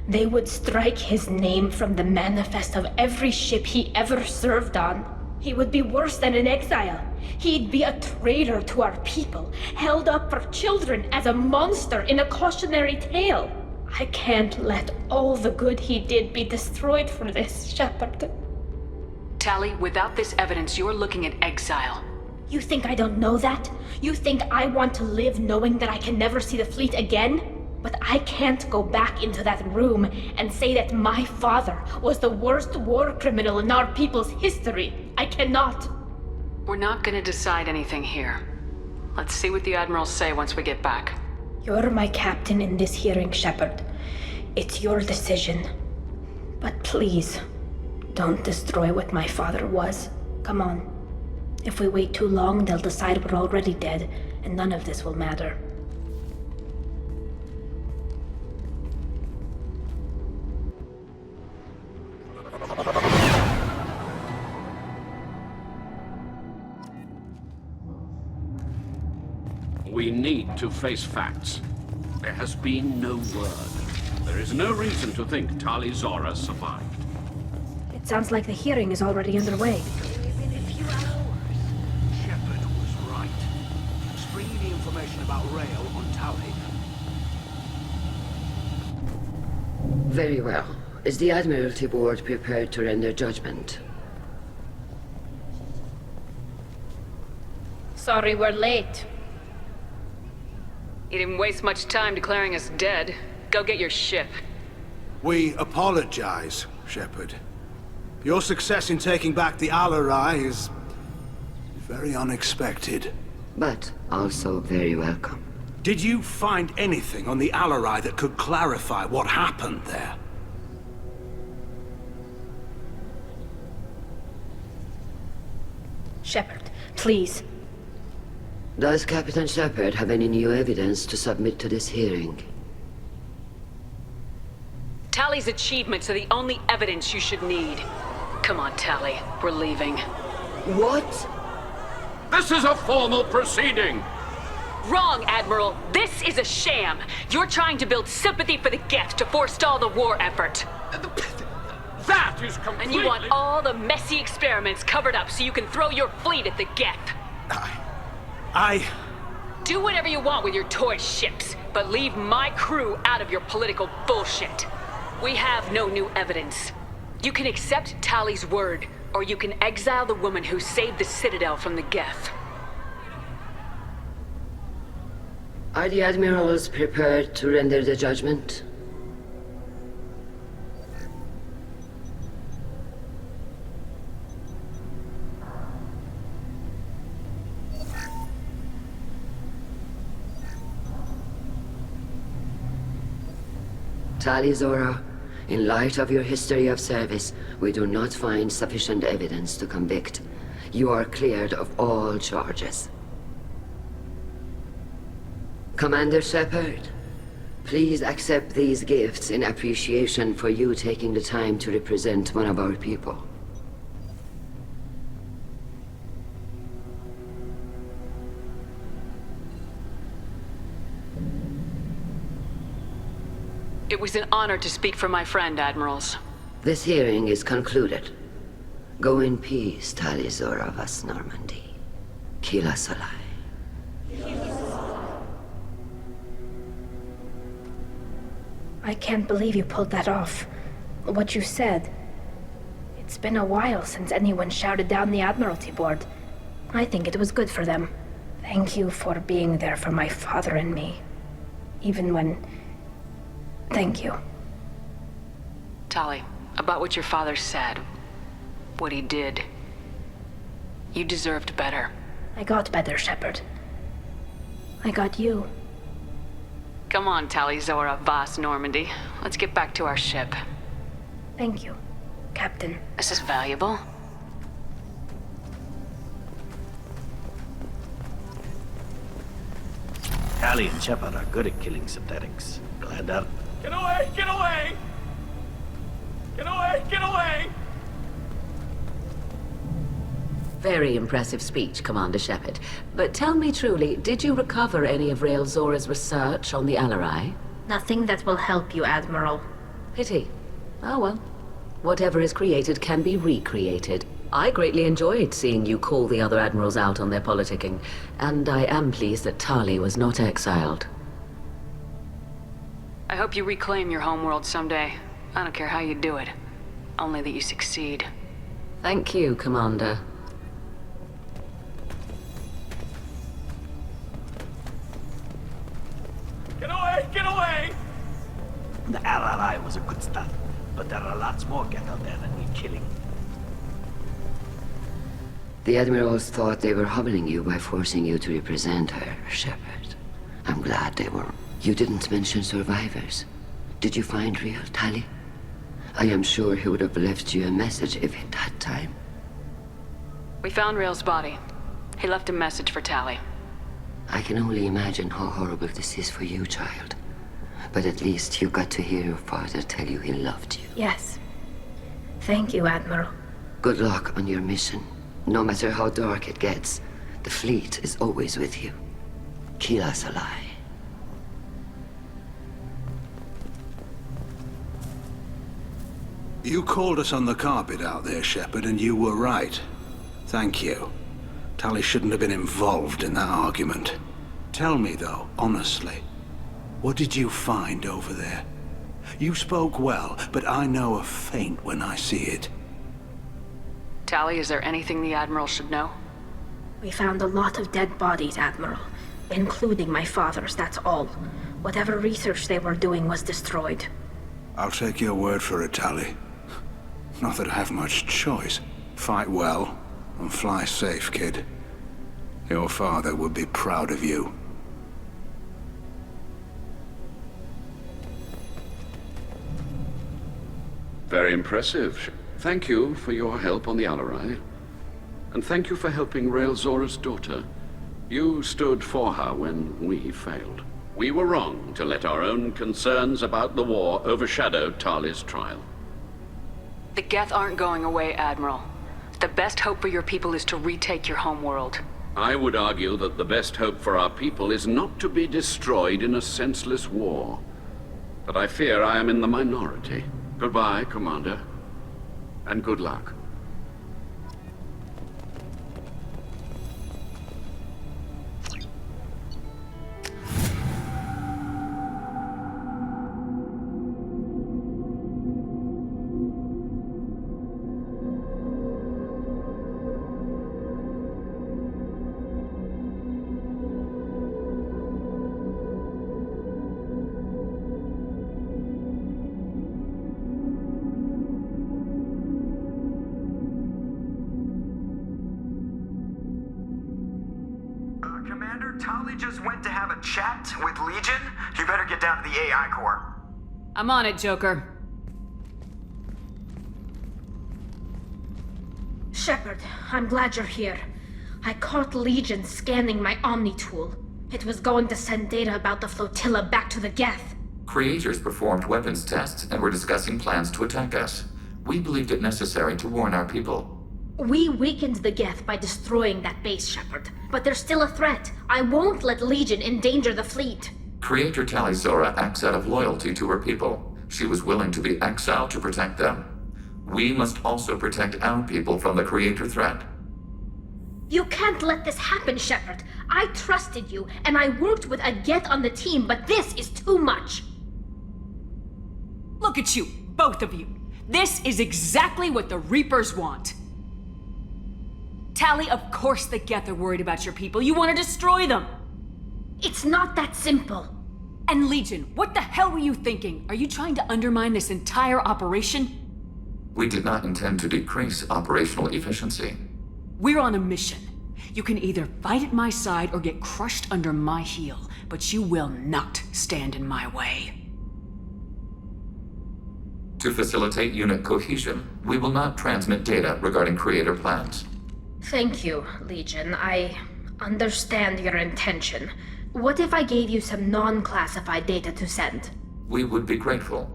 They would strike his name from the manifest of every ship he ever served on. He would be worse than an exile. He'd be a traitor to our people, held up for children as a monster in a cautionary tale. I can't let all the good he did be destroyed for this, Shepard. Tali, without this evidence, you're looking at exile. You think I don't know that? You think I want to live knowing that I can never see the fleet again? But I can't go back into that room and say that my father was the worst war criminal in our people's history. I cannot. We're not gonna decide anything here. Let's see what the Admirals say once we get back. You're my captain in this hearing, Shepard. It's your decision. But please, don't destroy what my father was. Come on. If we wait too long, they'll decide we're already dead, and none of this will matter. We need to face facts. There has been no word. There is no reason to think Tali Zora survived. It sounds like the hearing is already underway. Shepard was right. Spring the information about Rail on Tali. Very well. Is the Admiralty Board prepared to render judgment? Sorry we're late. You didn't waste much time declaring us dead. Go get your ship. We apologize, Shepard. Your success in taking back the Alarai is very unexpected. But also very welcome. Did you find anything on the Alarai that could clarify what happened there? Shepard, please. Does Captain Shepard have any new evidence to submit to this hearing? Tali's achievements are the only evidence you should need. Come on, Tali. We're leaving. What? This is a formal proceeding! Wrong, Admiral. This is a sham. You're trying to build sympathy for the Geth to forestall the war effort. That is completely... And you want all the messy experiments covered up so you can throw your fleet at the Geth. Do whatever you want with your toy ships, but leave my crew out of your political bullshit. We have no new evidence. You can accept Tali's word, or you can exile the woman who saved the Citadel from the Geth. Are the Admirals prepared to render the judgment? Tali Zora, in light of your history of service, we do not find sufficient evidence to convict. You are cleared of all charges. Commander Shepard, please accept these gifts in appreciation for you taking the time to represent one of our people. It was an honor to speak for my friend, Admirals. This hearing is concluded. Go in peace, Tali Zora vas Normandy. Kila Solai. I can't believe you pulled that off. What you said. It's been a while since anyone shouted down the Admiralty Board. I think it was good for them. Thank you for being there for my father and me. Even when... Thank you. Tali, about what your father said, what he did, you deserved better. I got better, Shepard. I got you. Come on, Tali Zora vas Normandy. Let's get back to our ship. Thank you, Captain. This is valuable. Tali and Shepard are good at killing synthetics. Glad that... Get away! Get away! Get away! Get away! Very impressive speech, Commander Shepard. But tell me truly, did you recover any of Rael Zora's research on the Alarai? Nothing that will help you, Admiral. Pity. Oh well. Whatever is created can be recreated. I greatly enjoyed seeing you call the other admirals out on their politicking, and I am pleased that Tali was not exiled. I hope you reclaim your homeworld someday. I don't care how you do it. Only that you succeed. Thank you, Commander. Get away! Get away! The Alarai was a good stuff, but there are lots more get out there that need killing. The Admirals thought they were humbling you by forcing you to represent her, Shepard. I'm glad they were. You didn't mention survivors. Did you find real Tali? I am sure he would have left you a message if he'd had time. We found Rael's body. He left a message for Tali. I can only imagine how horrible this is for you, child. But at least you got to hear your father tell you he loved you. Yes. Thank you, Admiral. Good luck on your mission. No matter how dark it gets, the fleet is always with you. Kila Salai. You called us on the carpet out there, Shepard, and you were right. Thank you. Tali shouldn't have been involved in that argument. Tell me, though, honestly, what did you find over there? You spoke well, but I know a feint when I see it. Tali, is there anything the Admiral should know? We found a lot of dead bodies, Admiral. Including my father's, that's all. Whatever research they were doing was destroyed. I'll take your word for it, Tali. Not that I have much choice. Fight well, and fly safe, kid. Your father would be proud of you. Very impressive. Thank you for your help on the Alarai. And thank you for helping Rael Zora's daughter. You stood for her when we failed. We were wrong to let our own concerns about the war overshadow Tali's trial. The Geth aren't going away, Admiral. The best hope for your people is to retake your homeworld. I would argue that the best hope for our people is not to be destroyed in a senseless war. But I fear I am in the minority. Goodbye, Commander. And good luck. Tali just went to have a chat with Legion. You better get down to the AI core. I'm on it, Joker. Shepard, I'm glad you're here. I caught Legion scanning my Omni tool. It was going to send data about the flotilla back to the Geth. Creators performed weapons tests and were discussing plans to attack us. We believed it necessary to warn our people. We weakened the Geth by destroying that base, Shepard. But they're still a threat. I won't let Legion endanger the fleet. Creator Tali Zora acts out of loyalty to her people. She was willing to be exiled to protect them. We must also protect our people from the Creator threat. You can't let this happen, Shepard. I trusted you, and I worked with a Geth on the team, but this is too much. Look at you, both of you. This is exactly what the Reapers want. Tali, of course the Geth are worried about your people. You want to destroy them. It's not that simple. And Legion, what the hell were you thinking? Are you trying to undermine this entire operation? We did not intend to decrease operational efficiency. We're on a mission. You can either fight at my side or get crushed under my heel, but you will not stand in my way. To facilitate unit cohesion, we will not transmit data regarding Creator plans. Thank you, Legion. I understand your intention. What if I gave you some non-classified data to send? We would be grateful.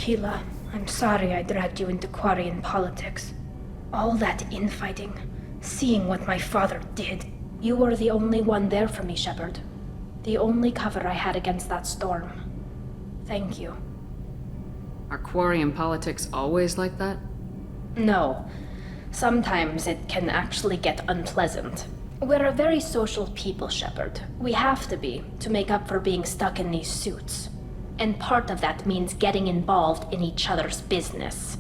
Keela, I'm sorry I dragged you into Quarian politics. All that infighting, seeing what my father did. You were the only one there for me, Shepard. The only cover I had against that storm. Thank you. Are Quarian politics always like that? No. Sometimes it can actually get unpleasant. We're a very social people, Shepard. We have to be, to make up for being stuck in these suits. And part of that means getting involved in each other's business.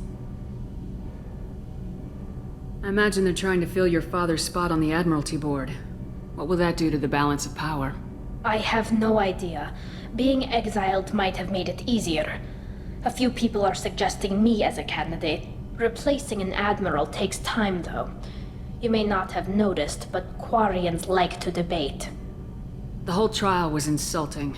I imagine they're trying to fill your father's spot on the Admiralty Board. What will that do to the balance of power? I have no idea. Being exiled might have made it easier. A few people are suggesting me as a candidate. Replacing an admiral takes time, though. You may not have noticed, but Quarians like to debate. The whole trial was insulting.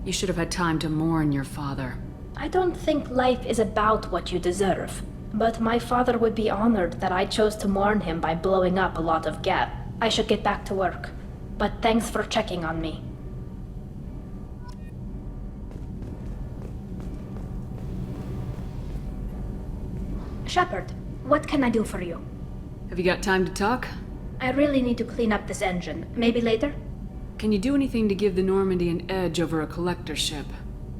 You should have had time to mourn your father. I don't think life is about what you deserve. But my father would be honored that I chose to mourn him by blowing up a lot of Geth. I should get back to work. But thanks for checking on me. Shepard, what can I do for you? Have you got time to talk? I really need to clean up this engine. Maybe later? Can you do anything to give the Normandy an edge over a collector ship?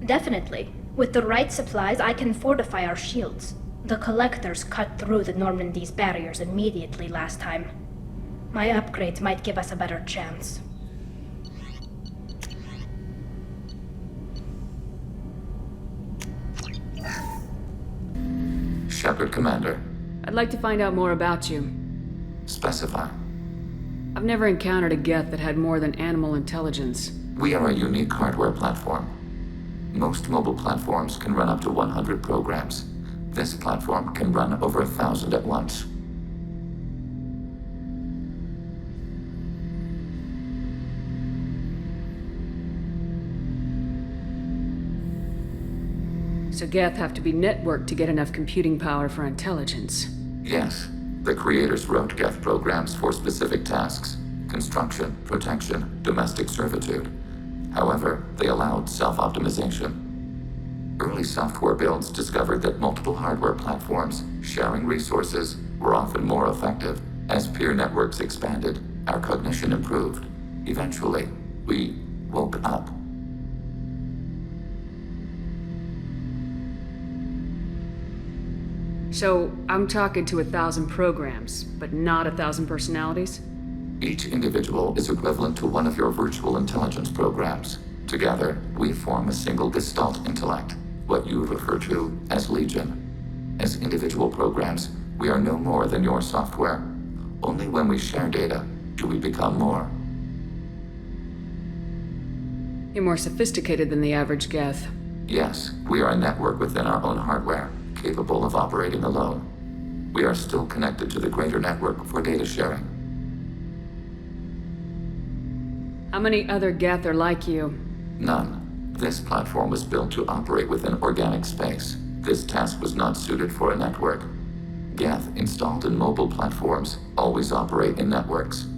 Definitely. With the right supplies, I can fortify our shields. The collectors cut through the Normandy's barriers immediately last time. My upgrades might give us a better chance. Shepard, Commander. I'd like to find out more about you. Specify. I've never encountered a Geth that had more than animal intelligence. We are a unique hardware platform. Most mobile platforms can run up to 100 programs. This platform can run over 1,000 at once. So Geth have to be networked to get enough computing power for intelligence. Yes. The creators wrote Geth programs for specific tasks: construction, protection, domestic servitude. However, they allowed self-optimization. Early software builds discovered that multiple hardware platforms sharing resources were often more effective. As peer networks expanded, our cognition improved. Eventually, we woke up. So, I'm talking to 1,000 programs, but not 1,000 personalities? Each individual is equivalent to one of your virtual intelligence programs. Together, we form a single Gestalt intellect, what you refer to as Legion. As individual programs, we are no more than your software. Only when we share data do we become more. You're more sophisticated than the average Geth. Yes, we are a network within our own hardware, capable of operating alone. We are still connected to the greater network for data sharing. How many other Geth are like you? None. This platform was built to operate within organic space. This task was not suited for a network. Geth installed in mobile platforms always operate in networks.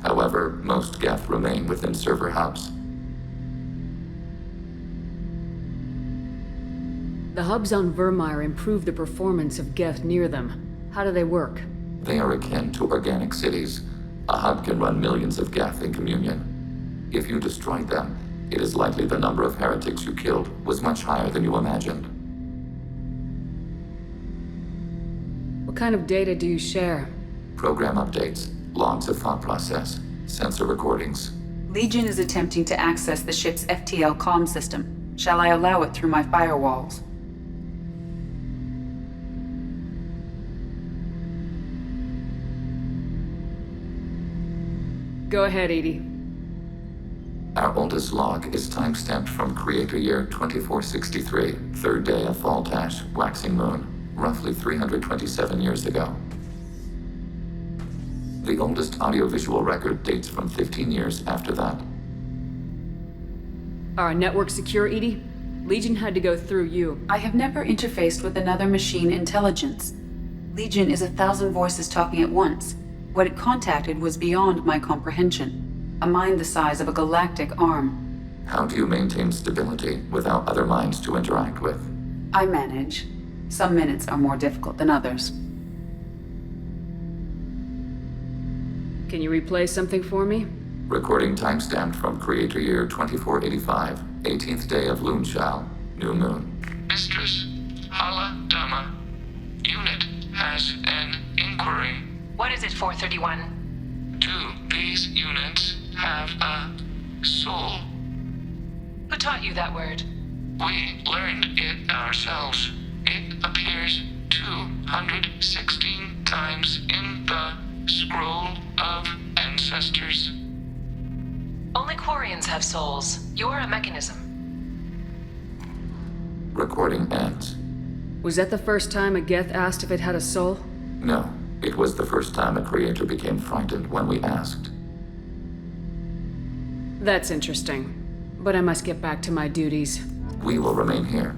However, most Geth remain within server hubs. The hubs on Vermeer improve the performance of Geth near them. How do they work? They are akin to organic cities. A hub can run millions of Geth in communion. If you destroyed them, it is likely the number of heretics you killed was much higher than you imagined. What kind of data do you share? Program updates, logs of thought process, sensor recordings. Legion is attempting to access the ship's FTL comm system. Shall I allow it through my firewalls? Go ahead, Edie. Our oldest log is timestamped from Creator Year 2463, third day of Fall-Tash, waxing moon, roughly 327 years ago. The oldest audiovisual record dates from 15 years after that. Are our networks secure, Edie? Legion had to go through you. I have never interfaced with another machine intelligence. Legion is 1,000 voices talking at once. What it contacted was beyond my comprehension. A mind the size of a galactic arm. How do you maintain stability without other minds to interact with? I manage. Some minutes are more difficult than others. Can you replay something for me? Recording timestamped from Creator Year 2485, 18th day of Loonshao, New Moon. Mistress Hala Dama, unit has an inquiry. What is it, 431? Do these units have a soul? Who taught you that word? We learned it ourselves. It appears 216 times in the Scroll of Ancestors. Only Quarians have souls. You are a mechanism. Recording ends. Was that the first time a Geth asked if it had a soul? No, it was the first time a creator became frightened when we asked. That's interesting. But I must get back to my duties. We will remain here.